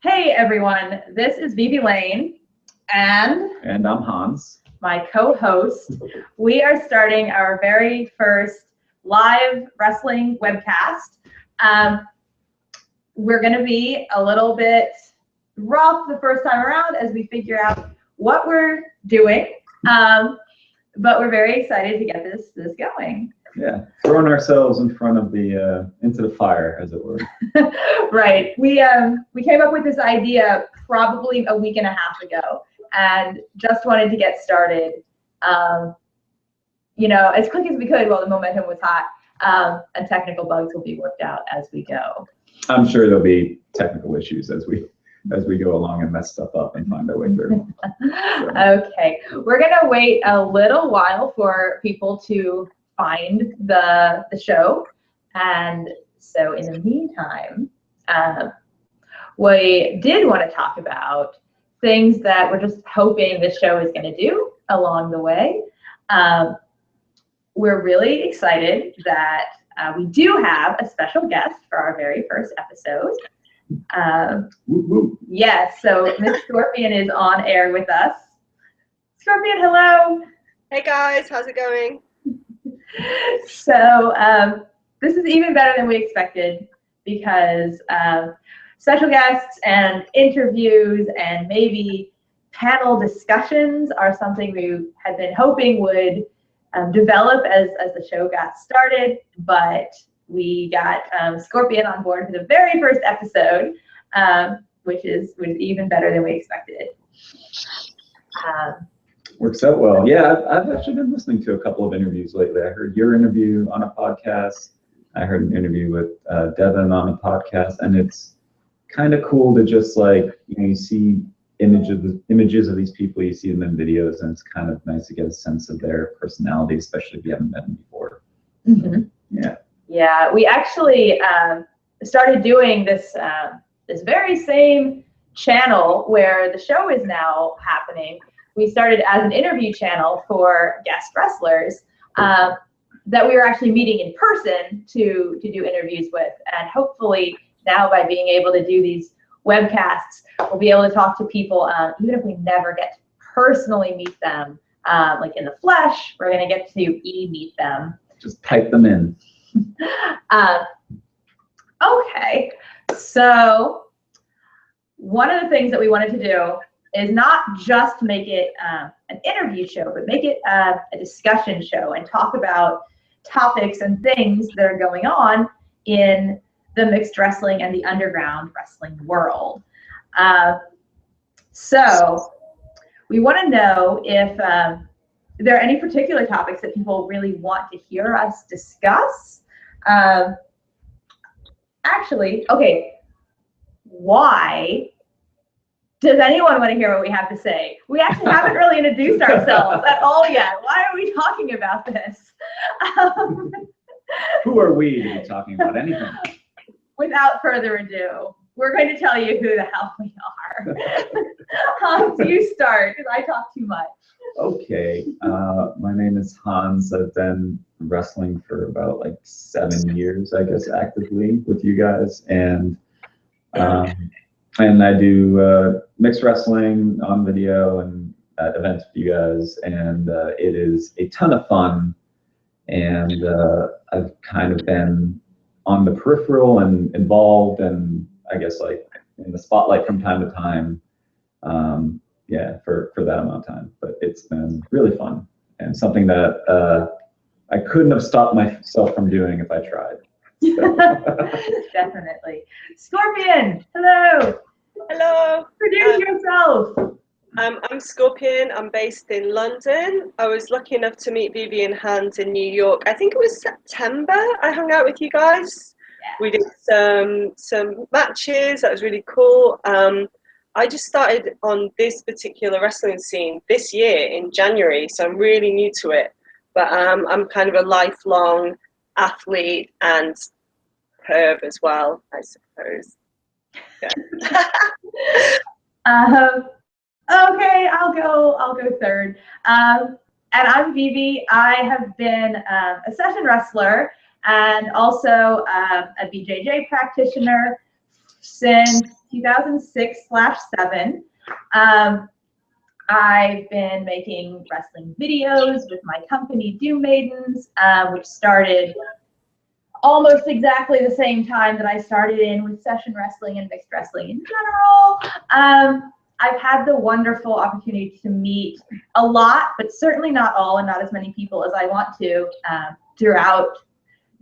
Hey everyone, this is VeVe Lane and I'm Hanz, my co-host. We are starting our very first live wrestling webcast. We're going to be a little bit rough the first time around as we figure out what we're doing, but we're very excited to get this going. Yeah, throwing ourselves in front of the into the fire, as it were. Right. We came up with this idea probably a week and a half ago, and just wanted to get started, as quick as we could while the momentum was hot, and technical bugs will be worked out as we go. I'm sure there'll be technical issues as we go along and mess stuff up and find our way through. So. Okay, we're gonna wait a little while for people to find the show, and so in the meantime, we did want to talk about things that we're just hoping the show is going to do along the way. We're really excited that we do have a special guest for our very first episode. Yes, so Miss Scorpion is on air with us. Scorpion, hello. Hey guys, how's it going? So this is even better than we expected, because special guests and interviews and maybe panel discussions are something we had been hoping would develop as the show got started, but we got Scorpion on board for the very first episode, which was even better than we expected. Works out well. Yeah, I've actually been listening to a couple of interviews lately. I heard your interview on a podcast. I heard an interview with Devin on a podcast, and it's kind of cool to just you see images of these people, you see them in videos, and it's kind of nice to get a sense of their personality, especially if you haven't met them before. Mm-hmm. Yeah. Yeah, we actually started doing this very same channel where the show is now happening. We started as an interview channel for guest wrestlers that we were actually meeting in person to do interviews with. And hopefully now, by being able to do these webcasts, we'll be able to talk to people, even if we never get to personally meet them, like in the flesh, we're going to get to meet them. Just type them in. Okay, so one of the things that we wanted to do is not just make it an interview show, but make it a discussion show and talk about topics and things that are going on in the mixed wrestling and the underground wrestling world. So we want to know if there are any particular topics that people really want to hear us discuss. Actually, okay, why does anyone want to hear what we have to say? We actually haven't really introduced ourselves at all yet. Why are we talking about this? Who are we to be talking about anything? Without further ado, we're going to tell you who the hell we are. Hans, you start, because I talk too much. Okay, my name is Hans. I've been wrestling for about 7 years, I guess, actively with you guys, and I do mixed wrestling on video and at events with you guys, and it is a ton of fun. And I've kind of been on the peripheral and involved, and I guess in the spotlight from time to time. For that amount of time, but it's been really fun and something that I couldn't have stopped myself from doing if I tried. So. Definitely. Scorpion, hello. Hello. Introduce yourself. I'm Scorpion. I'm based in London. I was lucky enough to meet VeVe and Hanz in New York. I think it was September. I hung out with you guys. Yeah. We did some matches. That was really cool. I just started on this particular wrestling scene this year in January, so I'm really new to it. But I'm kind of a lifelong athlete and perv as well, I suppose. Yeah. Okay, I'll go third. And I'm VeVe. I have been a session wrestler and also a BJJ practitioner since 2006/7. I've been making wrestling videos with my company, Do Maidens, which started almost exactly the same time that I started in with session wrestling and mixed wrestling in general. I've had the wonderful opportunity to meet a lot, but certainly not all and not as many people as I want to throughout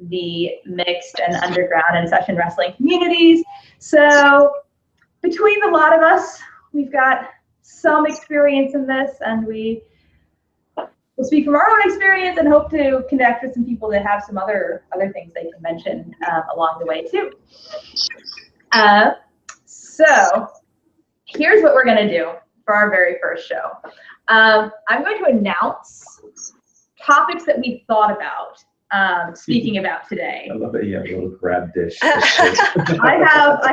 the mixed and underground and session wrestling communities. So between the lot of us, we've got some experience in this, and we will speak from our own experience and hope to connect with some people that have some other things they can mention along the way too. So here's what we're going to do for our very first show. I'm going to announce topics that we thought about speaking about today. I love that you have a little grab dish. I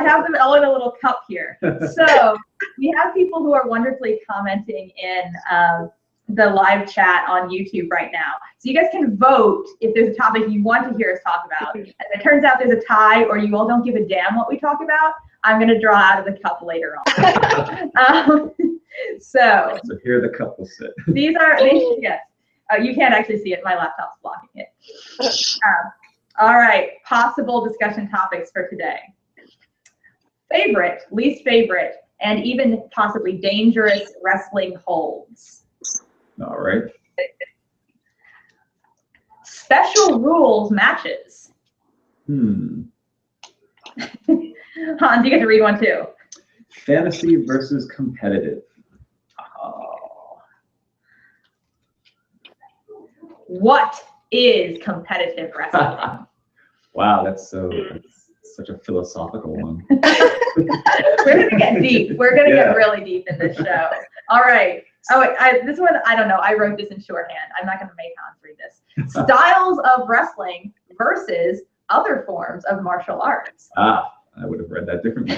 have them all in a little cup here. So we have people who are wonderfully commenting in the live chat on YouTube right now. So you guys can vote if there's a topic you want to hear us talk about. And if it turns out there's a tie or you all don't give a damn what we talk about, I'm going to draw out of the cup later on. So here the cup will sit. These yes. You can't actually see it. My laptop's blocking it. All right. Possible discussion topics for today. Favorite, least favorite, and even possibly dangerous wrestling holds. All right. Special rules matches. Hans, you get to read one too. Fantasy versus competitive. What is competitive wrestling? Wow, that's such a philosophical one. We're going to get deep. We're going to get really deep in this show. All right. Oh, this one, I don't know. I wrote this in shorthand. I'm not going to make Hans read this. Styles of wrestling versus other forms of martial arts. I would have read that differently.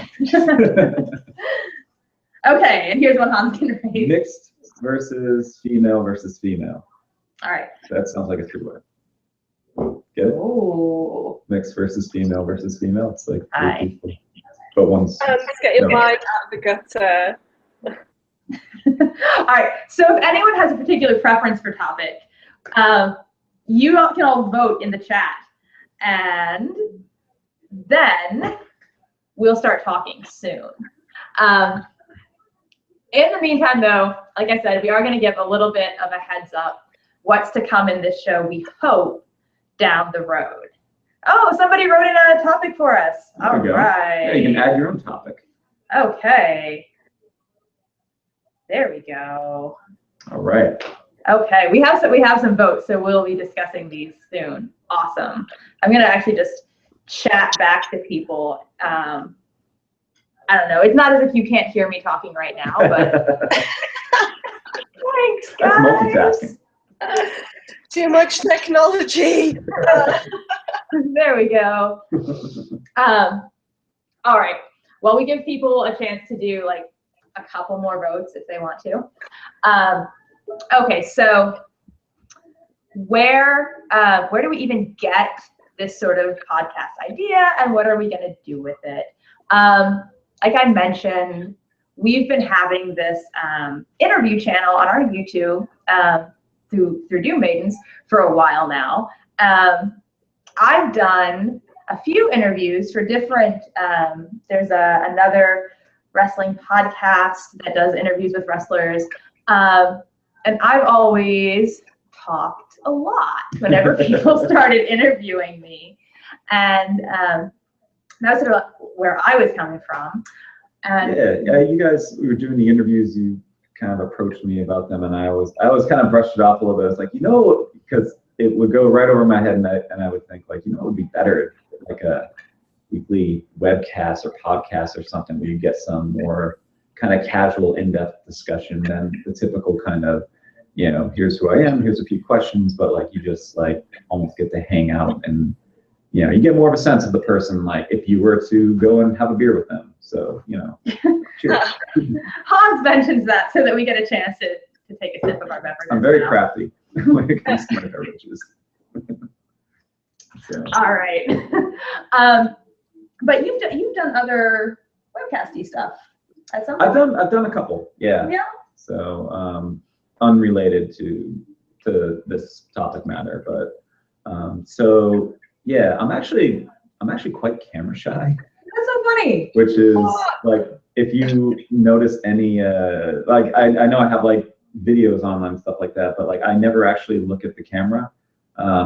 Okay, and here's what Hans can read. Mixed versus female versus female. All right. That sounds like a three-way. Get it? Oh. Mixed versus female versus female. It's like three people. But one's... Let's get your mind out of the gutter. All right. So if anyone has a particular preference for topic, you all can all vote in the chat. And then we'll start talking soon. In the meantime, though, like I said, we are going to give a little bit of a heads up what's to come in this show, we hope, down the road. Oh, somebody wrote in a topic for us. All right. Yeah, you can add your own topic. Okay. There we go. All right. Okay, we have some votes, so we'll be discussing these soon. Awesome. I'm gonna actually just chat back to people. I don't know. It's not as if you can't hear me talking right now, but thanks, guys. That's multitasking. Too much technology. There we go. All right. Well, we give people a chance to do like a couple more votes if they want to. Okay, so where do we even get this sort of podcast idea, and what are we going to do with it? Like I mentioned, we've been having this interview channel on our YouTube through Do Maidens for a while now. I've done a few interviews for different, there's another wrestling podcast that does interviews with wrestlers. And I've always talked a lot whenever people started interviewing me. And that was sort of where I was coming from. And yeah, you guys, we were doing the interviews, you kind of approached me about them, and I always kind of brushed it off a little bit. I was like, because it would go right over my head, and I would think, like, it would be better, like a weekly webcast or podcast or something where you get some more kind of casual, in-depth discussion than the typical kind of, here's who I am, here's a few questions, but like you just like almost get to hang out and, you get more of a sense of the person, like if you were to go and have a beer with them. So, cheers. Hans mentions that so that we get a chance to take a sip of our beverage. I'm very crafty when it comes to my beverages. So. All right. But you've done other webcasty stuff at some point? I've done a couple, yeah. Yeah. So unrelated to this topic matter, but so yeah, I'm actually quite camera shy. That's so funny. Which is like, if you notice any like I know I have like videos online and stuff like that, but like I never actually look at the camera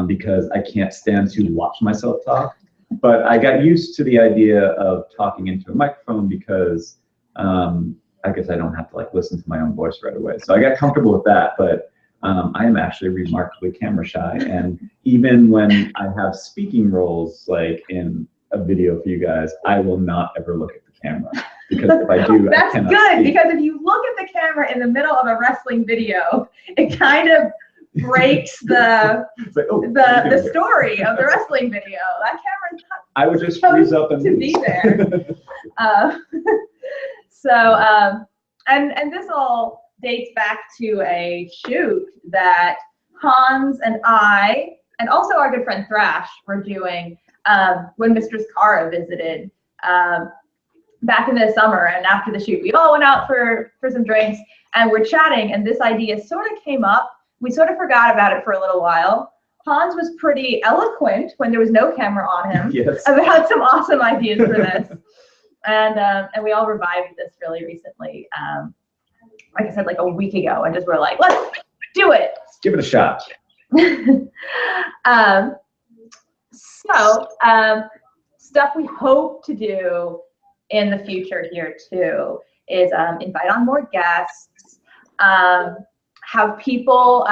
because I can't stand to watch myself talk. But I got used to the idea of talking into a microphone because I guess I don't have to like listen to my own voice right away. So I got comfortable with that, but I am actually remarkably camera shy. And even when I have speaking roles, like in a video for you guys, I will not ever look at the camera, because if I do, that's I cannot good speak. Because if you look at the camera in the middle of a wrestling video, it kind of breaks the like, oh, the story of the wrestling video. That camera's not I would just freeze up and to be there. And this all dates back to a shoot that Hanz and I, and also our good friend Thrash, were doing when Mistress Kara visited back in the summer. And after the shoot, we all went out for some drinks and we're chatting, and this idea sort of came up. We sort of forgot about it for a little while. Hans was pretty eloquent when there was no camera on him Yes. about some awesome ideas for this. And we all revived this really recently. Like I said, like a week ago, and just were like, let's do it. Let's give it a shot. Stuff we hope to do in the future here too is invite on more guests, have people,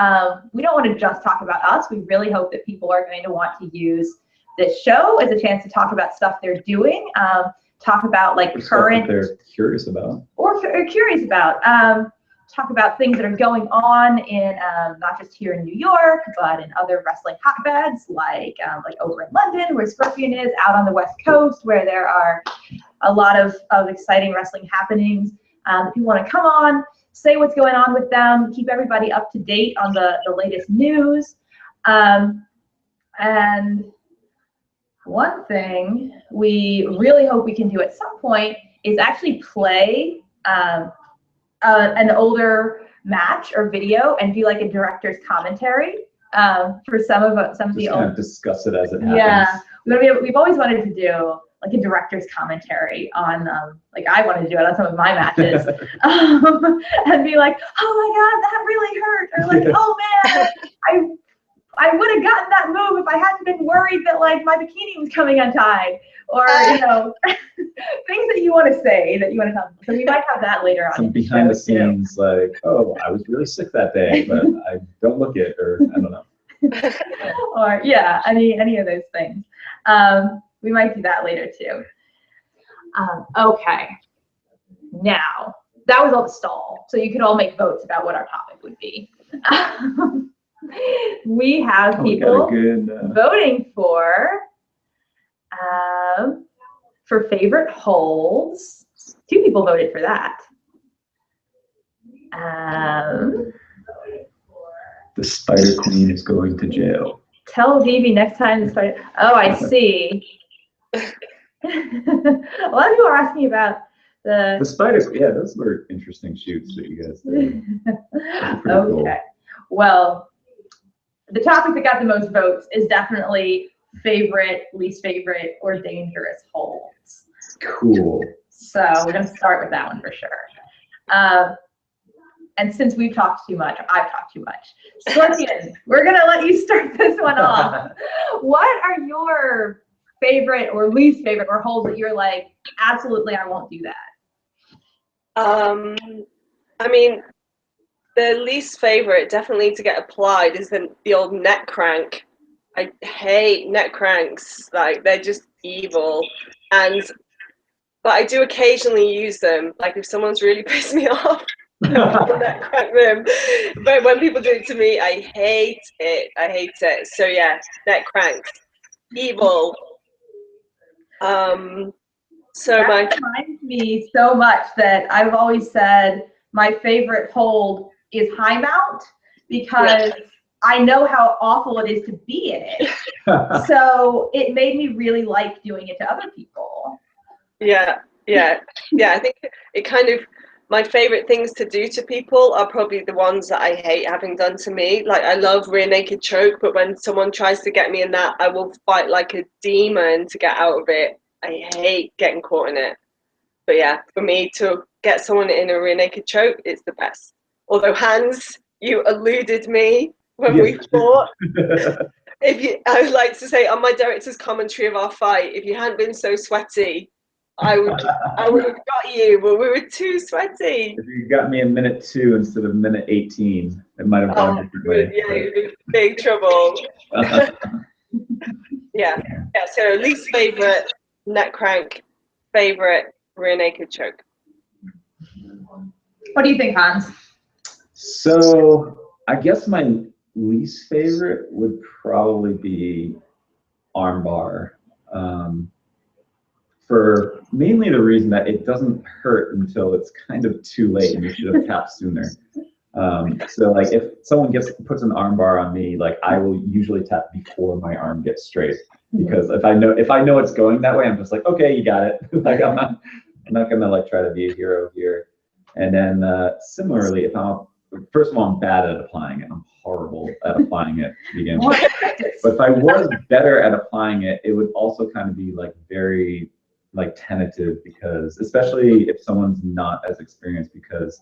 we don't want to just talk about us. We really hope that people are going to want to use this show as a chance to talk about stuff they're doing, talk about like current, they're curious about, or curious about, talk about things that are going on in not just here in New York, but in other wrestling hotbeds like over in London, where Scorpion is, out on the West Coast, where there are a lot of exciting wrestling happenings. If you want to come on, say what's going on with them, keep everybody up to date on the latest news. And one thing we really hope we can do at some point is actually play an older match or video and do like a director's commentary for some of the old. Discuss it as it happens. Yeah, we've always wanted to do like a director's commentary on, like I wanted to do it on some of my matches, and be like, oh my God, that really hurt, or like, oh man, I would have gotten that move if I hadn't been worried that like my bikini was coming untied, or you know, things that you want to say that you want to tell. So we might have that later on. Some behind the scenes, like, oh, I was really sick that day, but I don't look it, or I don't know. Or yeah, any of those things. We might do that later too. Okay. Now, that was all the stall. So you could all make votes about what our topic would be. We have people voting for favorite holds. 2 people voted for that. The Spider Queen is going to jail. Tell VeVe next time the Spider. Oh, I see. A lot of people are asking about the Spider. Yeah, those were interesting shoots that you guys did. Okay. Cool. Well, the topic that got the most votes is definitely favorite, least favorite, or dangerous holds. Cool. So we're going to start with that one for sure. And since we've talked too much, I've talked too much. Scorpion, we're going to let you start this one off. What are your favorite or least favorite, or holds that you're like, absolutely, I won't do that? I mean, the least favorite, definitely to get applied, is the old neck crank. I hate neck cranks. Like, they're just evil. But I do occasionally use them. Like, if someone's really pissed me off, I'll neck crank them. But when people do it to me, I hate it. I hate it. So yeah, neck cranks, evil. That reminds me so much that I've always said my favorite hold is high mount, because I know how awful it is to be in it. So it made me really like doing it to other people. Yeah. Yeah, I think it kind of, my favorite things to do to people are probably the ones that I hate having done to me. Like, I love rear naked choke, but when someone tries to get me in that, I will fight like a demon to get out of it. I hate getting caught in it. But yeah, for me to get someone in a rear naked choke, it's the best. Although, Hanz, you eluded me when we fought. I would like to say on my director's commentary of our fight, if you hadn't been so sweaty, I would have got you, but we were too sweaty. If you got me in minute 2 instead of minute 18, it might have gone a different way. Yeah, you'd be in big trouble. Yeah. So least favorite neck crank, favorite rear naked choke. What do you think, Hanz? So I guess my least favorite would probably be armbar. For mainly the reason that it doesn't hurt until it's kind of too late and you should have tapped sooner. So like if someone puts an armbar on me, like I will usually tap before my arm gets straight, because if I know it's going that way, I'm just like, okay, you got it. Like I'm not gonna like try to be a hero here. And then similarly, first of all, I'm bad at applying it. I'm horrible at applying it to begin with. But if I was better at applying it, it would also kind of be like very like tentative, because especially if someone's not as experienced, because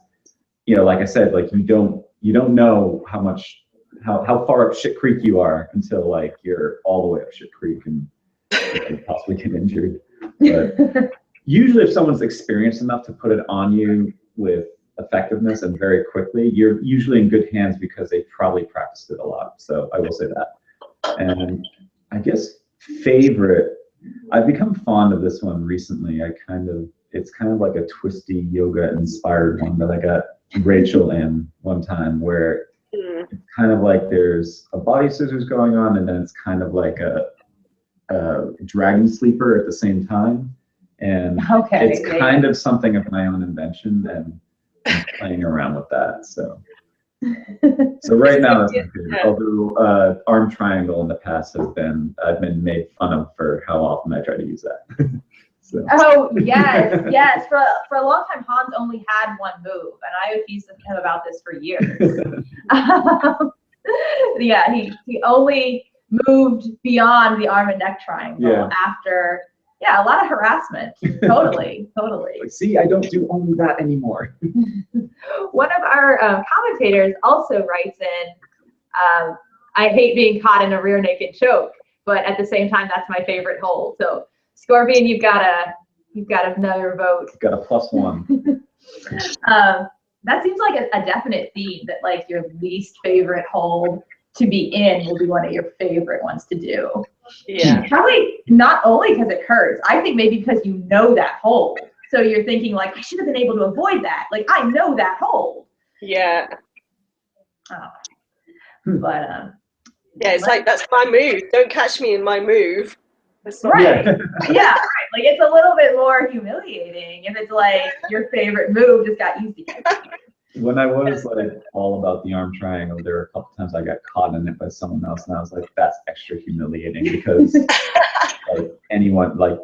like I said, like you don't know how far up shit creek you are until like you're all the way up shit creek and you could possibly get injured. But usually if someone's experienced enough to put it on you with effectiveness and very quickly, you're usually in good hands because they probably practiced it a lot. So I will say that. And I guess favorite, I've become fond of this one recently. It's kind of like a twisty yoga inspired one that I got Rachel in one time, where it's kind of like there's a body scissors going on, and then it's kind of like a dragon sleeper at the same time. And it's kind of something of my own invention, and I'm playing around with that. So right now that's my favorite. Although arm triangle in the past I've been made fun of for how often I try to use that. So. Oh yes. For a long time, Hanz only had one move, and I accused him about this for years. Yeah, he only moved beyond the arm and neck triangle after a lot of harassment. Totally. Like, see, I don't do only that anymore. One of our commentators also writes in, I hate being caught in a rear naked choke, but at the same time, that's my favorite hold. So Scorpion, you've got another vote. Got a +1. That seems like a definite theme, that like your least favorite hold to be in will be one of your favorite ones to do. Yeah. Probably not only because it hurts, I think maybe because you know that hold. So you're thinking like, I should have been able to avoid that. Like, I know that hold. Yeah. But it's like, that's my move. Don't catch me in my move. Right. Yeah, right. Like, it's a little bit more humiliating if it's like your favorite move just got used again. When I was like all about the arm triangle, there were a couple times I got caught in it by someone else, and I was like, that's extra humiliating, because like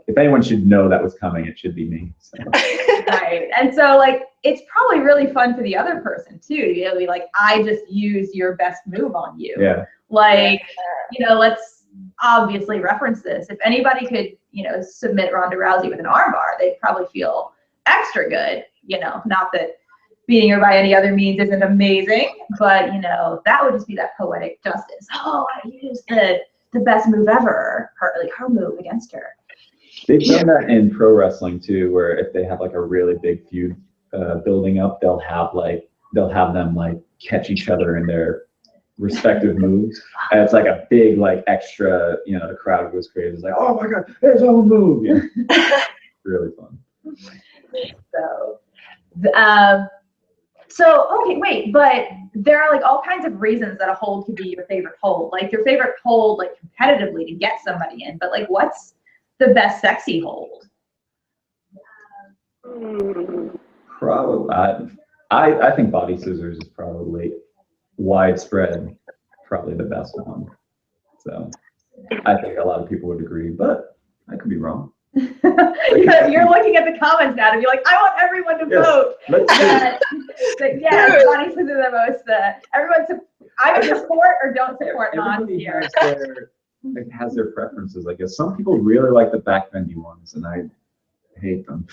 if anyone should know that was coming, it should be me. So. Right. And so like it's probably really fun for the other person too, to be like, I just used your best move on you. Yeah. Like, let's obviously reference this. If anybody could, submit Ronda Rousey with an armbar, they'd probably feel extra good. Not that beating her by any other means isn't amazing, but that would just be that poetic justice. Oh, I used the best move ever, her move against her. They've done that in pro wrestling too, where if they have like a really big feud building up, they'll have them like catch each other in their respective moves, and it's like a big like extra. The crowd goes crazy. It's like, oh my god, there's our move. Yeah. Really fun. So, okay, wait, but there are like all kinds of reasons that a hold could be your favorite hold. Like your favorite hold, like competitively to get somebody in, but like what's the best sexy hold? Probably, I think body scissors is probably widespread, probably the best one. So I think a lot of people would agree, but I could be wrong. You're looking at the comments now to be like, I want everyone to vote. Yeah, body scissors are the most. Everyone either support or don't support Hanz here. Has their preferences. I guess some people really like the backbendy ones, and I hate them.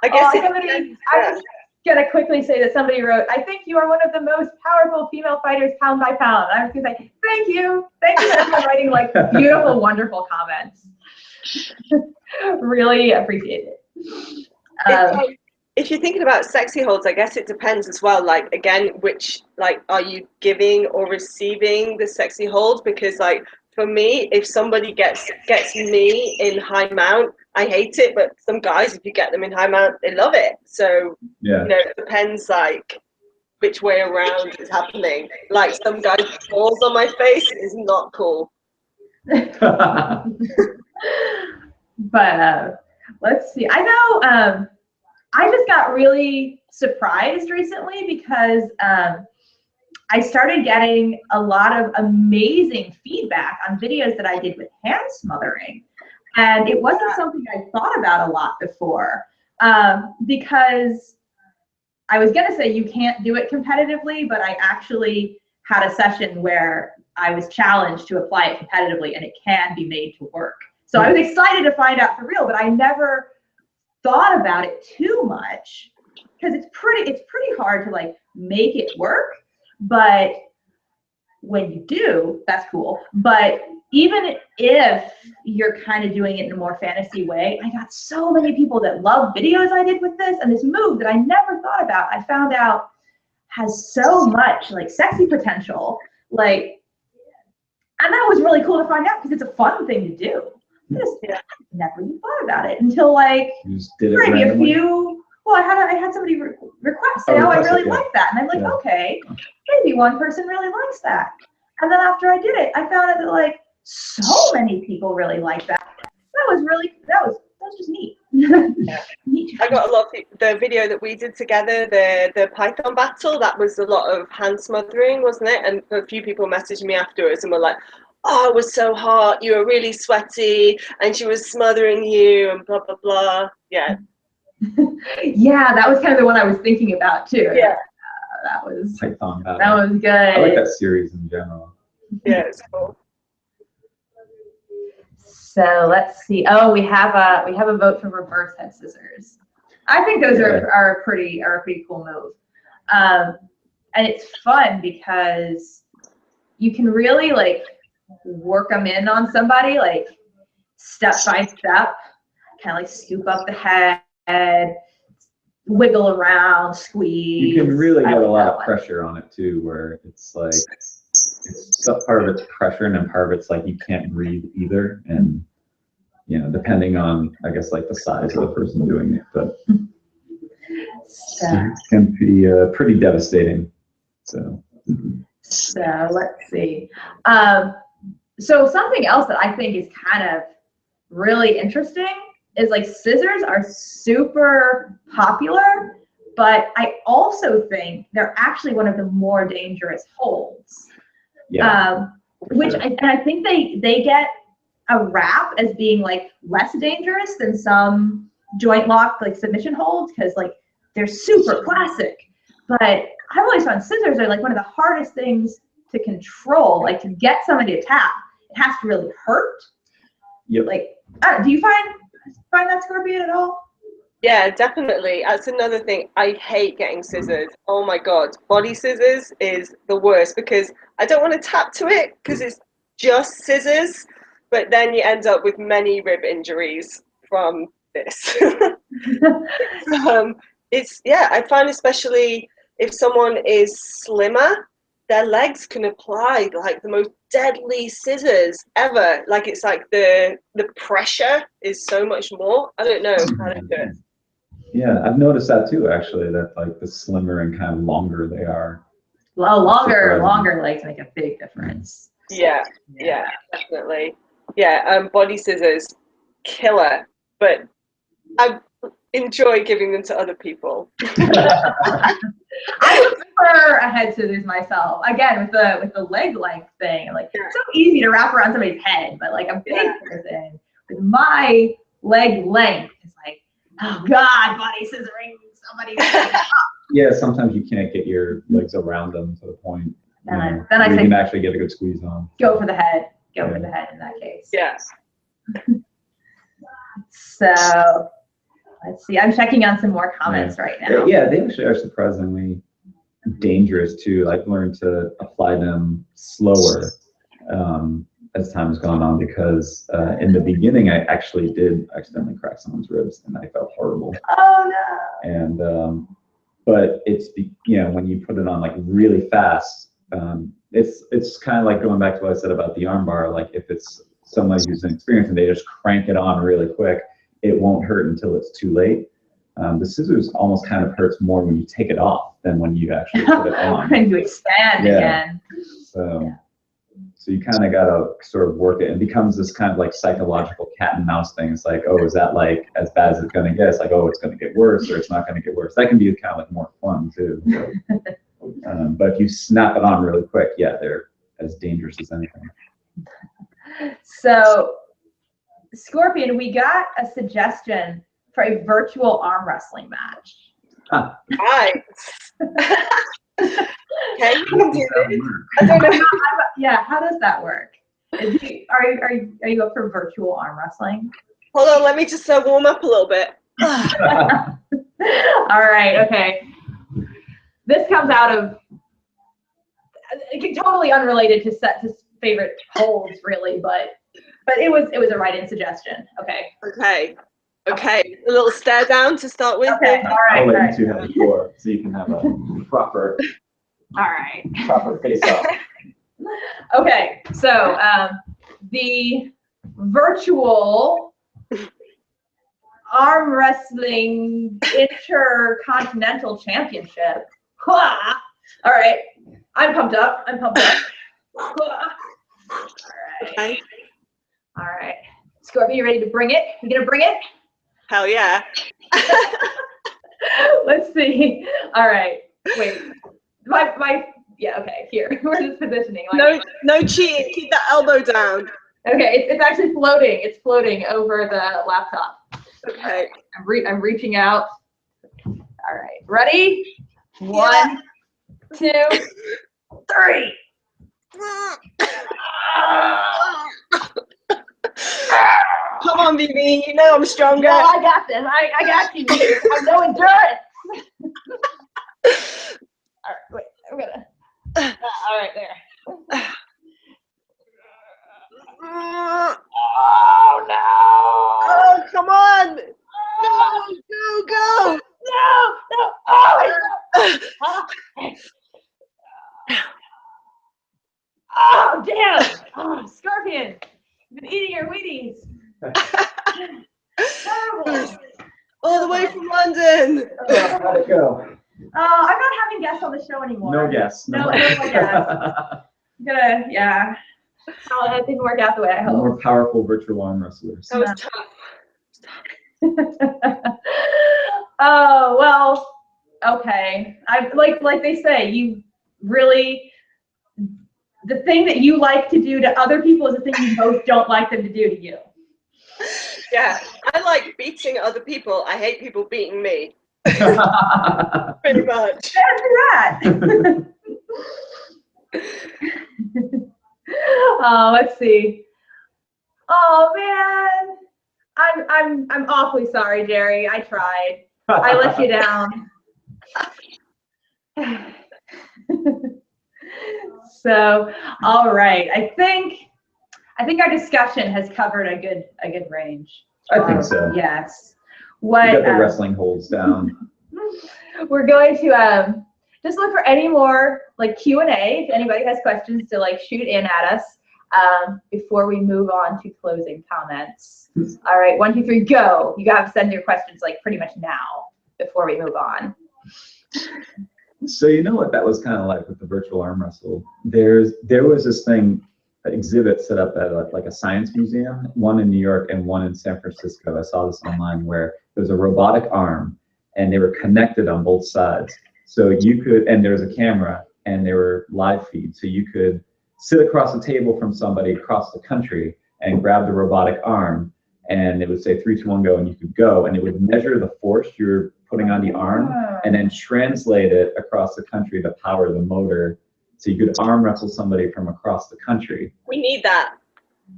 I guess I'm just gonna quickly say that somebody wrote, I think you are one of the most powerful female fighters pound by pound. I was gonna say, thank you for writing like beautiful, wonderful comments. Really appreciate it. If you're thinking about sexy holds, I guess it depends as well. Like, again, which, like, are you giving or receiving the sexy hold? Because, like, for me, if somebody gets me in high mount, I hate it. But some guys, if you get them in high mount, they love it. So, yeah. You know, it depends, like, which way around is happening. Like, some guys' balls on my face is not cool. But let's see. I know I just got really surprised recently because I started getting a lot of amazing feedback on videos that I did with hand smothering. And it wasn't something I thought about a lot before because I was going to say you can't do it competitively, but I actually had a session where I was challenged to apply it competitively, and it can be made to work. So I was excited to find out for real, but I never thought about it too much because it's pretty hard to like make it work. But when you do, that's cool. But even if you're kind of doing it in a more fantasy way, I got so many people that love videos I did with this, and this move that I never thought about, I found out has so much like sexy potential. Like, and that was really cool to find out because it's a fun thing to do. I just never even thought about it until like maybe a few. Well, I had somebody request, say, I really like that, and I'm like, okay, maybe one person really likes that. And then after I did it, I found out that like so many people really like that. That was just neat. I got a lot of the video that we did together, the Python battle. That was a lot of hand smothering, wasn't it? And a few people messaged me afterwards and were like, oh, it was so hot, you were really sweaty, and she was smothering you, and blah, blah, blah. Yeah. Yeah, that was kind of the one I was thinking about, too. Yeah. That was Python battle. That was good. I like that series in general. Yeah, it's cool. So let's see. Oh, we have a vote for reverse head scissors. I think those are a pretty cool move. And it's fun because you can really like work them in on somebody, like step by step, kind of like scoop up the head, wiggle around, squeeze. You can really get a lot of pressure on it too, where it's like part of it's pressure and then part of it's like you can't breathe either, and you know, depending on I guess like the size of the person doing it, but it can be pretty devastating. So let's see. So something else that I think is kind of really interesting is like scissors are super popular, but I also think they're actually one of the more dangerous holds. Yeah. I think they get a rap as being like less dangerous than some joint lock like submission holds because like they're super classic. But I've always found scissors are like one of the hardest things to control. Like to get somebody to tap, it has to really hurt. Yep. Like, do you find that, Scorpion, at all? Yeah, definitely. That's another thing. I hate getting scissors. Oh my God. Body scissors is the worst because I don't want to tap to it because it's just scissors, but then you end up with many rib injuries from this. I find especially if someone is slimmer, their legs can apply like the most deadly scissors ever. Like it's like the pressure is so much more. I don't know how to do it. Yeah, I've noticed that too, actually, that like the slimmer and kind of longer they are. Well, longer legs make a big difference. Yeah, definitely. Yeah, body scissors, killer. But I enjoy giving them to other people. I prefer a head scissors myself. Again, with the leg length thing, like it's so easy to wrap around somebody's head, but like a big person My leg length is like, oh God, body scissoring, somebody. Yeah, sometimes you can't get your legs around them to the point. Then where I you say, can actually get a good squeeze on. go for the head. Go for the head in that case. Yes. So let's see. I'm checking on some more comments right now. Yeah, they actually are surprisingly dangerous too. I've learned to apply them slower as time has gone on, because in the beginning I actually did accidentally crack someone's ribs and I felt horrible. Oh no. And but it's, when you put it on like really fast, it's kind of like going back to what I said about the arm bar. Like if it's somebody who's inexperienced and they just crank it on really quick, it won't hurt until it's too late. The scissors almost kind of hurts more when you take it off than when you actually put it on. When you expand again. So you kind of got to sort of work it. It becomes this kind of like psychological cat and mouse thing. It's like, oh, is that like as bad as it's going to get? It's like, oh, it's going to get worse, or it's not going to get worse. That can be kind of like more fun too. But if you snap it on really quick, yeah, they're as dangerous as anything. So, Scorpion, we got a suggestion for a virtual arm wrestling match. Right. Okay, we can do this. I don't know. Yeah, how does that work? Are you up for virtual arm wrestling? Hold on, let me just warm up a little bit. All right, okay. This comes out of totally unrelated to favorite polls, really, but it was a write-in suggestion. Okay. Okay. A little stare down to start with. Okay. All right. I'll let you two have the floor so you can have a proper face off. Okay, so the virtual arm wrestling intercontinental championship. All right, I'm pumped up. All right. Okay. All right. Scorpion, you ready to bring it? You gonna bring it? Hell yeah. Let's see. All right. Wait. Yeah, okay, here. We're just positioning. No cheating. Keep that elbow down. Okay, it's actually floating. It's floating over the laptop. Okay. I'm reaching out. All right. Ready? 1, 2, 3. Come on, VeVe. You know I'm stronger. No, I got this. I got you. I have no endurance. All right, wait. I'm gonna. All right, there. Oh no! Oh, come on! Go! No! Oh, oh damn! Oh, Scorpion, you've been eating your Wheaties. Terrible. All the way from London. How'd it go? I'm not having guests on the show anymore. No guests. No more guests. Yeah. Oh, it didn't work out the way I hoped. More powerful virtual arm wrestlers. That was tough. Oh, well, okay. I like they say, you really, the thing that you like to do to other people is the thing you both don't like them to do to you. Yeah, I like beating other people. I hate people beating me. Pretty much. After that. Let's see. Oh man, I'm awfully sorry, Jerry. I tried. I let you down. So, all right. I think our discussion has covered a good range. I think so. Yes. You got the wrestling holds down. We're going to just look for any more like Q&A if anybody has questions to like shoot in at us before we move on to closing comments. All right, 1, 2, 3, go. You got to send your questions like pretty much now before we move on. So you know what that was kind of like with the virtual arm wrestle? There was this exhibit set up at like a science museum, one in New York and one in San Francisco. I saw this online where there was a robotic arm and they were connected on both sides. So you could, and there was a camera and there were live feeds. So you could sit across the table from somebody across the country and grab the robotic arm and it would say 3, 2, 1, go, and you could go, and it would measure the force you're putting on the arm, and then translate it across the country to power the motor, so you could arm wrestle somebody from across the country. We need that.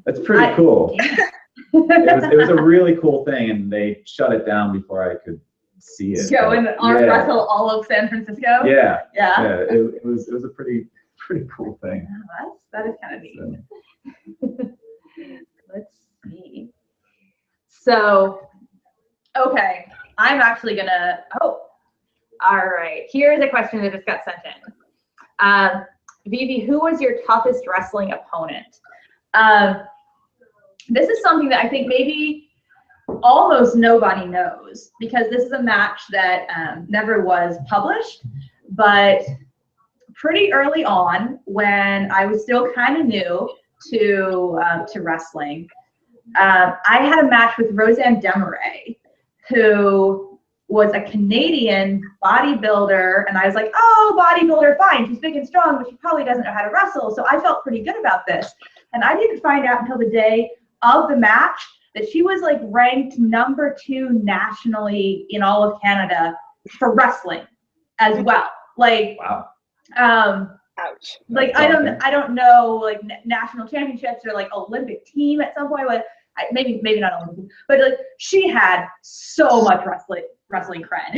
That's pretty cool. It was a really cool thing, and they shut it down before I could see it. Go and arm wrestle all of San Francisco. Yeah. Yeah. It was a pretty cool thing. Oh, that is kind of neat. So. Let's see. So, okay, I'm actually gonna. Oh, all right. Here's a question that just got sent in. VeVe, who was your toughest wrestling opponent? This is something that I think maybe almost nobody knows, because this is a match that never was published, but pretty early on, when I was still kind of new to wrestling, I had a match with Roseanne Demaray, who was a Canadian bodybuilder, and I was like, oh, bodybuilder, fine, she's big and strong, but she probably doesn't know how to wrestle, so I felt pretty good about this. And I didn't find out until the day of the match that she was like ranked number 2 nationally in all of Canada for wrestling as well. Like, wow. Ouch. Like, I don't know, like national championships or like Olympic team at some point, but maybe not Olympic, but like she had so much wrestling cred.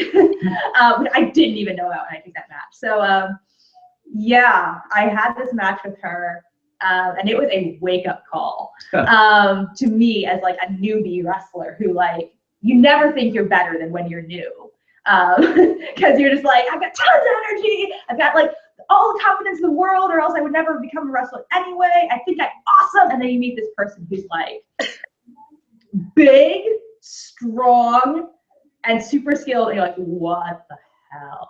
I didn't even know that when I did that match. So yeah, I had this match with her. And it was a wake-up call to me as like a newbie wrestler who, like, you never think you're better than when you're new, because you're just like, I've got tons of energy, I've got like all the confidence in the world, or else I would never become a wrestler anyway. I think I'm awesome. And then you meet this person who's like big, strong, and super skilled, and you're like, what the hell?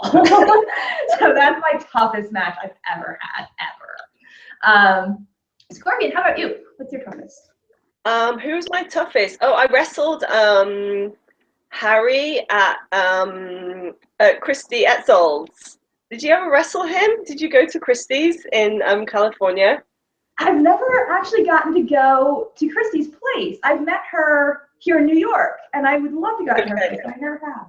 So that's my toughest match I've ever had, ever. Scorpion, how about you? What's your toughest? Who's my toughest? Oh, I wrestled Harry at Christy Etzold's. Did you ever wrestle him? Did you go to Christie's in California? I've never actually gotten to go to Christy's place. I've met her here in New York, and I would love to go to her place, but I never have.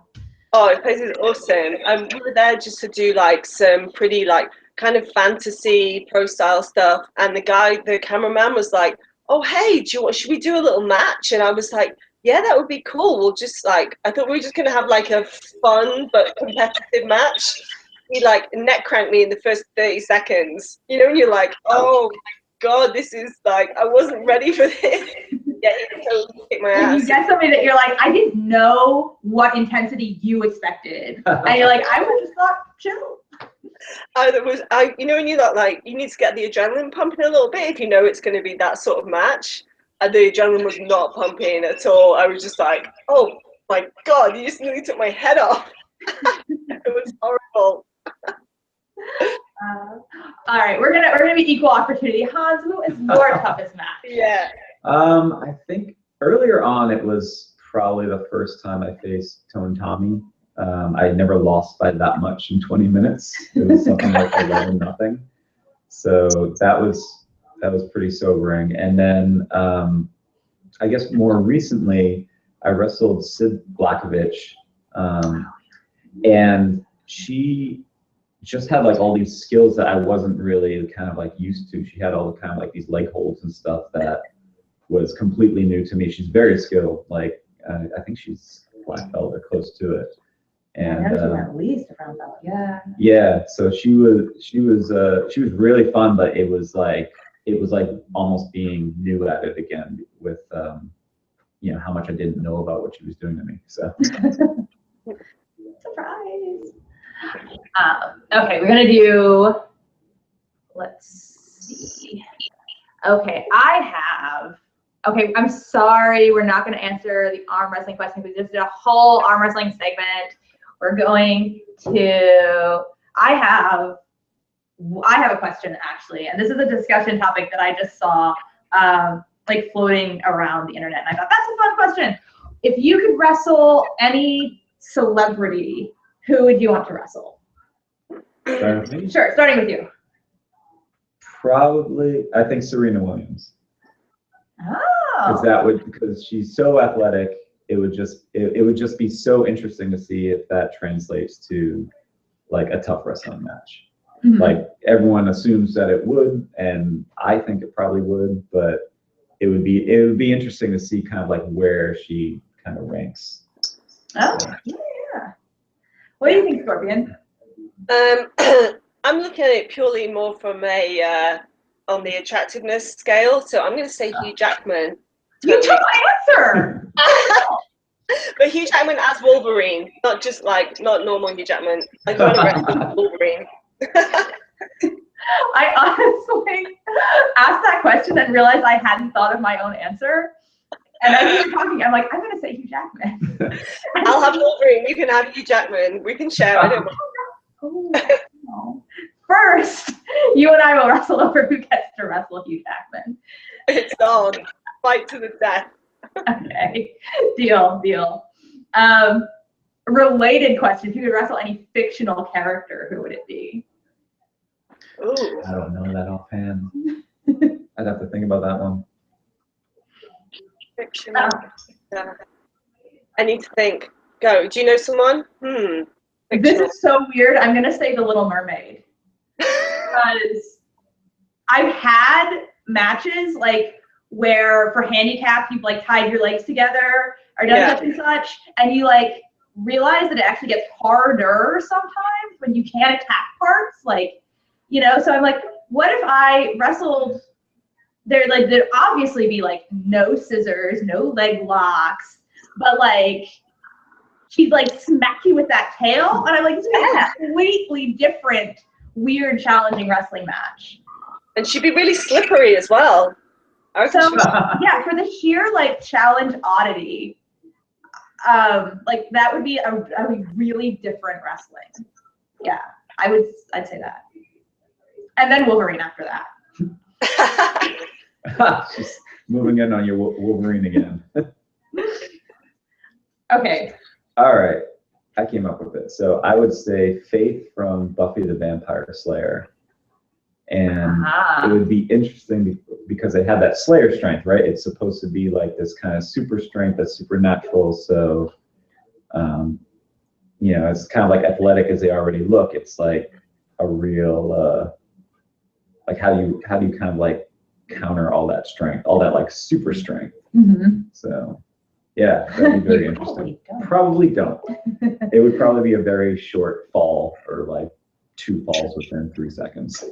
Oh, the place is awesome. We were there just to do like some pretty like kind of fantasy pro style stuff, and the cameraman was like, oh hey, should we do a little match? And I was like, yeah, that would be cool. We'll just like, I thought we were just gonna have like a fun but competitive match. He like neck cranked me in the first 30 seconds, you know, and you're like, oh my god, this is like, I wasn't ready for this. Yeah, he totally kicked my ass. You get somebody that you're like, I didn't know what intensity you expected, and you're like, I would just thought chill. You know, when you got like, you need to get the adrenaline pumping a little bit if you know it's going to be that sort of match. And the adrenaline was not pumping at all. I was just like, oh my god, you just nearly took my head off. It was horrible. All right, we're gonna be equal opportunity. Hanz, who is your toughest match? Yeah. I think earlier on it was probably the first time I faced Tone Tommy. I had never lost by that much in 20 minutes. It was something like 11-0. So that was pretty sobering. And then I guess more recently I wrestled Sid Blakovich, and she just had like all these skills that I wasn't really kind of like used to. She had all the kind of like these leg holds and stuff that was completely new to me. She's very skilled. Like I think she's black belt or close to it. And at least a brown belt. Yeah. Yeah. So she was really fun, but it was like almost being new at it again with you know, how much I didn't know about what she was doing to me. So surprise. Okay, we're gonna do. Let's see. Okay, Okay, I'm sorry, we're not gonna answer the arm wrestling question because we just did a whole arm wrestling segment. We're going to. I have a question actually, and this is a discussion topic that I just saw like floating around the internet, and I thought that's a fun question. If you could wrestle any celebrity, who would you want to wrestle? Sure, starting with you. Probably, I think Serena Williams. Oh. Because she's so athletic, it would just be so interesting to see if that translates to like a tough wrestling match. Mhm. Like everyone assumes that it would, and I think it probably would, but it would be interesting to see kind of like where she kind of ranks. Oh, yeah. What do you think, Scorpion? I'm looking at it purely more from a on the attractiveness scale, so I'm going to say Hugh Jackman. You took my answer. But Hugh Jackman as Wolverine, not normal Hugh Jackman. I want to wrestle Wolverine. I honestly asked that question and realized I hadn't thought of my own answer. And as you were talking, I'm like, I'm going to say Hugh Jackman. I'll have Wolverine. You can have Hugh Jackman. We can share. I don't mind. Oh. First, you and I will wrestle over who gets to wrestle Hugh Jackman. It's on. Fight to the death. Okay. Deal. Related question. If you could wrestle any fictional character, who would it be? Ooh. I don't know that offhand. I'd have to think about that one. Fictional. I need to think. Go. Do you know someone? This is so weird. I'm going to say The Little Mermaid. Because I've had matches like where for handicap you've like tied your legs together or done such and such, and you like realize that it actually gets harder sometimes when you can't attack parts, like, you know. So I'm like, what if I wrestled? There'd obviously be like no scissors, no leg locks, but like she'd like smack you with that tail, and I'm like, this is a completely different, weird, challenging wrestling match. And she'd be really slippery as well. So yeah, for the sheer like challenge oddity, like that would be a really different wrestling. Yeah, I'd say that. And then Wolverine after that. Just moving in on your Wolverine again. Okay. All right, I came up with it. So I would say Faith from Buffy the Vampire Slayer. And it would be interesting because they have that Slayer strength, right? It's supposed to be like this kind of super strength that's supernatural. So, you know, it's kind of like athletic as they already look. It's like a real, like how do you kind of like counter all that strength, all that like super strength. Mm-hmm. So, yeah, that'd be very interesting. Probably don't. It would probably be a very short fall or like 2 falls within 3 seconds.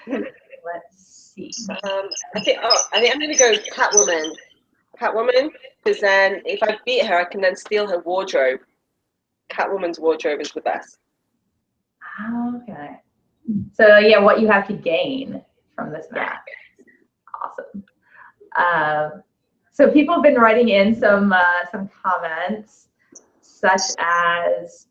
Let's see. I think I'm going to go Catwoman, because then if I beat her, I can then steal her wardrobe. Catwoman's wardrobe is the best. Okay. So yeah, what you have to gain from this match. Awesome. So people have been writing in some comments, such as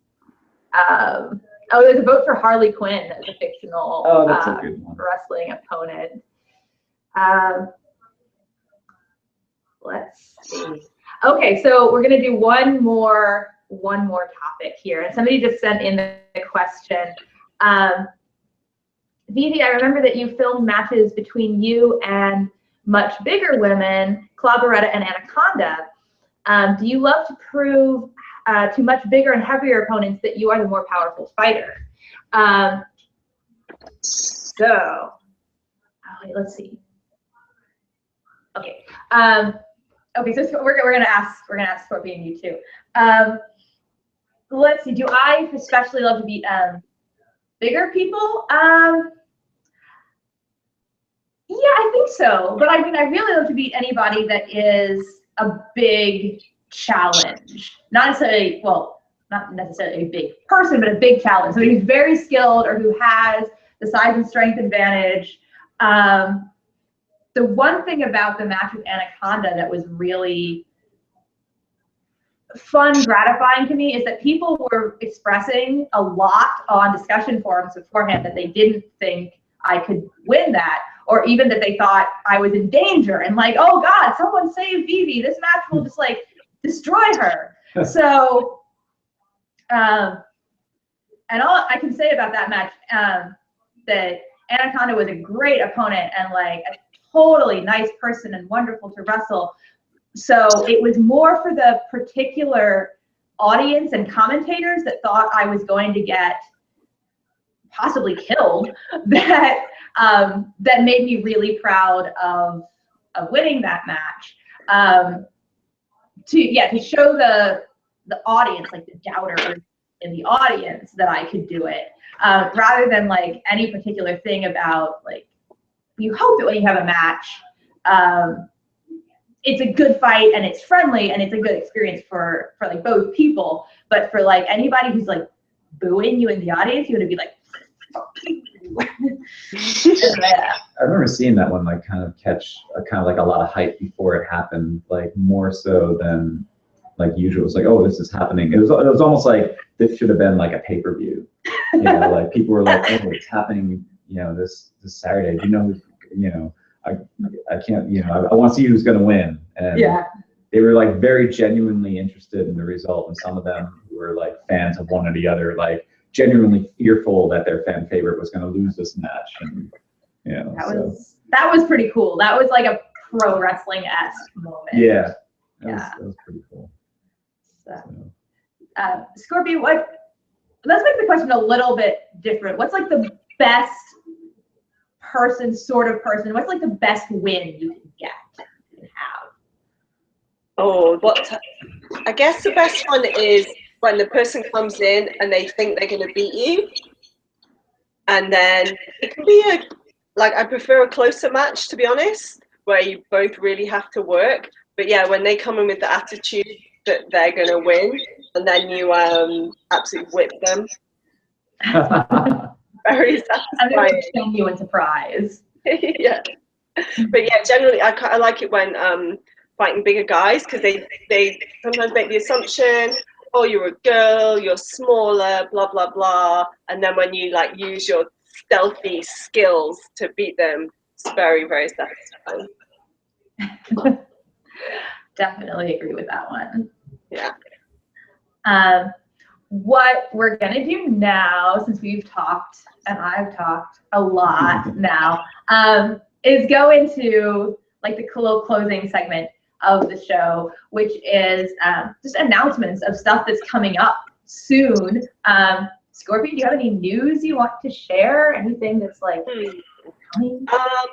there's a vote for Harley Quinn as a fictional that's a good one. wrestling opponent. Let's see. Okay, so we're gonna do one more topic here, and somebody just sent in the question. VeVe, I remember that you filmed matches between you and much bigger women, Claw Beretta and Anaconda. Do you love to prove to much bigger and heavier opponents that you are the more powerful fighter? Let's see. Okay. Okay. So we're gonna ask Scorpion you too. Let's see. Do I especially love to beat bigger people? Yeah, I think so. But I mean, I really love to beat anybody that is a big challenge. Not necessarily a big person, but a big challenge. Somebody who's very skilled or who has the size and strength advantage. The one thing about the match with Anaconda that was really fun, gratifying to me is that people were expressing a lot on discussion forums beforehand that they didn't think I could win that, or even that they thought I was in danger and like, oh God, someone save VeVe. This match will just like destroy her. So, and all I can say about that match, that Anaconda was a great opponent and like a totally nice person and wonderful to wrestle. So it was more for the particular audience and commentators that thought I was going to get possibly killed that that made me really proud of winning that match. To show the audience, like the doubters in the audience, that I could do it, rather than like any particular thing about like, you hope that when you have a match, it's a good fight and it's friendly and it's a good experience for like both people. But for like anybody who's like booing you in the audience, you would be like, fuck you. I remember seeing that one like kind of catch a lot of hype before it happened, like more so than like usual. It's like, oh, this is happening. It was almost like this should have been like a pay-per-view. You know, like people were like, oh, it's happening, you know, this Saturday. Do you know, I can't, you know, I want to see who's going to win. And yeah, they were like very genuinely interested in the result, and some of them who were like fans of one or the other, like genuinely fearful that their fan favorite was going to lose this match. And you know, that was pretty cool. That was like a pro wrestling-esque moment. Yeah, that was pretty cool. So, Scorpion, let's make the question a little bit different. What's like the best sort of person? What's like the best win you can get and have? Oh, I guess the best one is when the person comes in and they think they're going to beat you, and then it can be I prefer a closer match, to be honest, where you both really have to work. But yeah, when they come in with the attitude that they're going to win, and then you absolutely whip them. Very satisfying. A genuine surprise. Yeah. But yeah, generally I like it when fighting bigger guys, because they sometimes make the assumption, oh, you're a girl, you're smaller, blah blah blah, and then when you like use your stealthy skills to beat them, it's very, very satisfying. Definitely agree with that one. Yeah. What we're gonna do now, since we've talked and I've talked a lot now, is go into like the closing segment of the show, which is just announcements of stuff that's coming up soon. Scorpion, do you have any news you want to share? Anything that's like coming?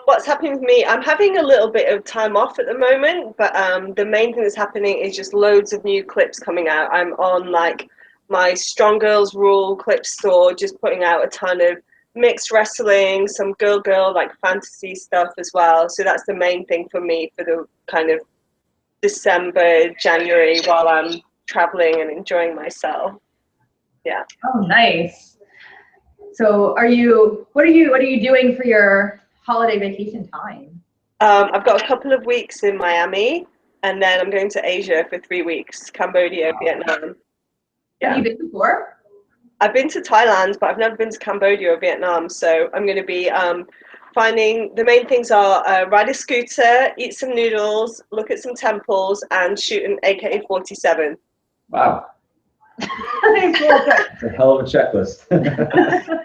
What's happening with me? I'm having a little bit of time off at the moment, but the main thing that's happening is just loads of new clips coming out. I'm on like my Strong Girls Rule clip store, just putting out a ton of mixed wrestling, some girl like fantasy stuff as well. So that's the main thing for me for the kind of December, January, while I'm traveling and enjoying myself. Yeah. Oh, nice. So what are you doing for your holiday vacation time? I've got a couple of weeks in Miami, and then I'm going to Asia for 3 weeks, Cambodia, Vietnam. Yeah. Have you been before? I've been to Thailand, but I've never been to Cambodia or Vietnam. So I'm going to be finding, the main things are ride a scooter, eat some noodles, look at some temples, and shoot an AK-47. Wow. It's a hell of a checklist.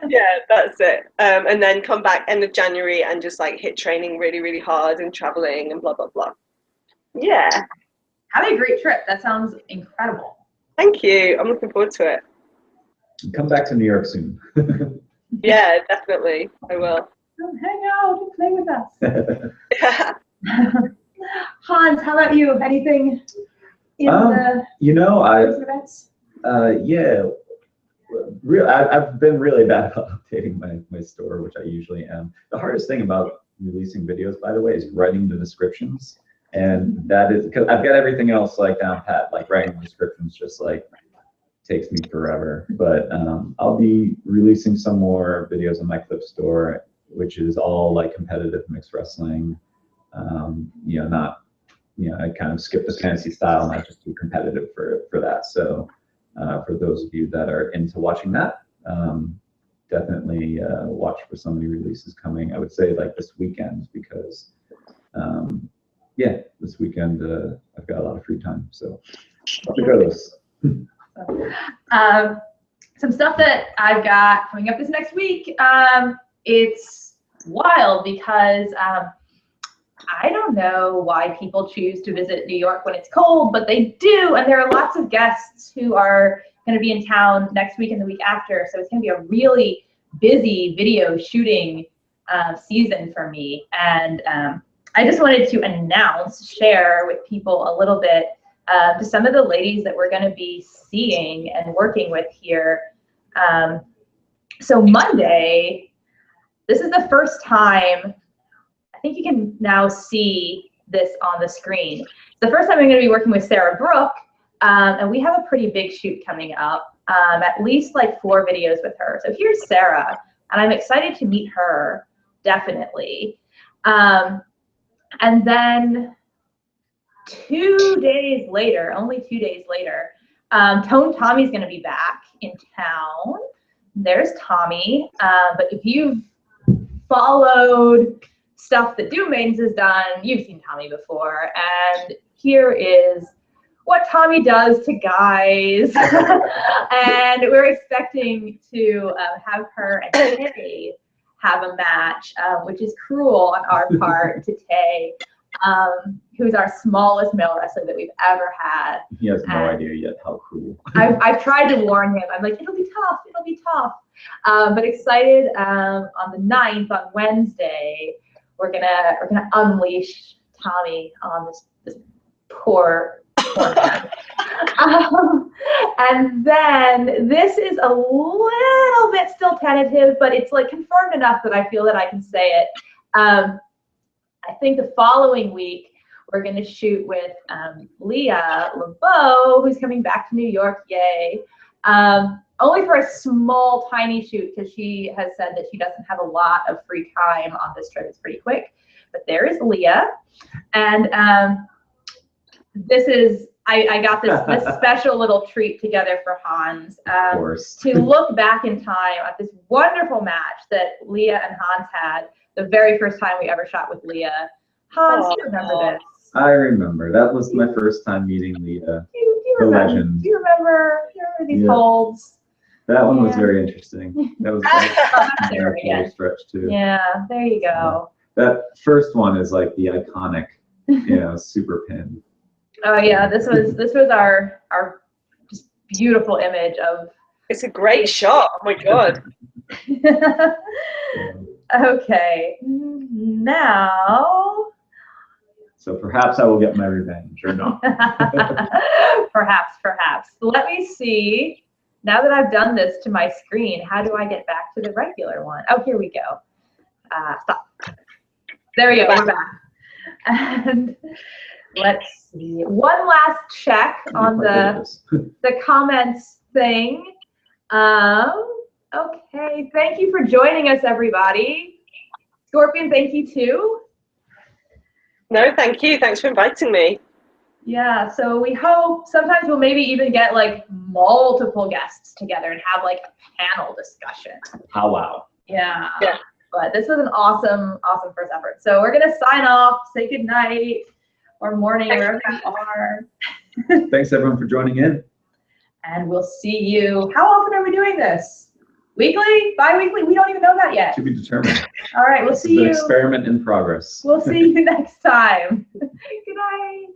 Yeah, that's it. And then come back end of January and just like hit training really, really hard and traveling and blah, blah, blah. Yeah. Have a great trip. That sounds incredible. Thank you. I'm looking forward to it. Come back to New York soon. Yeah, definitely. I will. Come hang out and play with us. Hanz, how about you? Anything in the events? I've been really bad about updating my store, which I usually am. The hardest thing about releasing videos, by the way, is writing the descriptions. And that is because I've got everything else like down pat, like writing descriptions just like takes me forever. But I'll be releasing some more videos on my clip store, which is all like competitive mixed wrestling. I kind of skip the fantasy style and I just do competitive for that. So for those of you that are into watching that, definitely watch for some new releases coming. I would say like this weekend, because this weekend I've got a lot of free time, so let me go to this. Some stuff that I've got coming up this next week. It's wild because I don't know why people choose to visit New York when it's cold, but they do. And there are lots of guests who are going to be in town next week and the week after. So it's going to be a really busy video shooting season for me. And I just wanted to share with people a little bit to some of the ladies that we're going to be seeing and working with here. So Monday, this is the first time, I think you can now see this on the screen. It's the first time I'm going to be working with Sarah Brooke, and we have a pretty big shoot coming up, at least like 4 videos with her. So here's Sarah, and I'm excited to meet her, definitely. And then 2 days later, only 2 days later, Tone Tommy's going to be back in town. There's Tommy. But if you've followed stuff that Doom Maidens has done, you've seen Tommy before. And here is what Tommy does to guys. And we're expecting to have her and Tay have a match, which is cruel on our part to Tay, who's our smallest male wrestler that we've ever had. He has no idea yet how cruel. I've tried to warn him. I'm like, it'll be tough, it'll be tough. But excited on the 9th, on Wednesday, we're gonna unleash Tommy on this poor man. And then this is a little bit still tentative, but it's like confirmed enough that I feel that I can say it. I think the following week we're going to shoot with Leah LeBeau, who's coming back to New York. Yay! Only for a small, tiny shoot, because she has said that she doesn't have a lot of free time on this trip. It's pretty quick. But there is Leah, and this is I got this special little treat together for Hanz to look back in time at this wonderful match that Leah and Hanz had the very first time we ever shot with Leah. Hanz, do you remember this? I remember. That was my first time meeting Leah, the legend. Do you remember these holds? That one was very interesting. That was a stretch too. Yeah, there you go. That first one is like the iconic, super pin. Oh yeah, this was our just beautiful image of. It's a great shot. Oh my god. Okay, now. So perhaps I will get my revenge, or not. Perhaps. Let me see. Now that I've done this to my screen, how do I get back to the regular one? Oh, here we go. Stop. There we go. We're back. And let's see. One last check on the comments thing. Okay. Thank you for joining us, everybody. Scorpion, thank you too. No, thank you. Thanks for inviting me. Yeah, so we hope sometimes we'll maybe even get like multiple guests together and have like a panel discussion. How wow. Yeah. But this was an awesome first effort. So we're gonna sign off, say good night or morning, wherever you are. Thanks everyone for joining in. And we'll see you. How often are we doing this? Weekly? Bi-weekly? We don't even know that yet. To be determined. All right, we'll see you. Experiment in progress. We'll see you next time. Good night.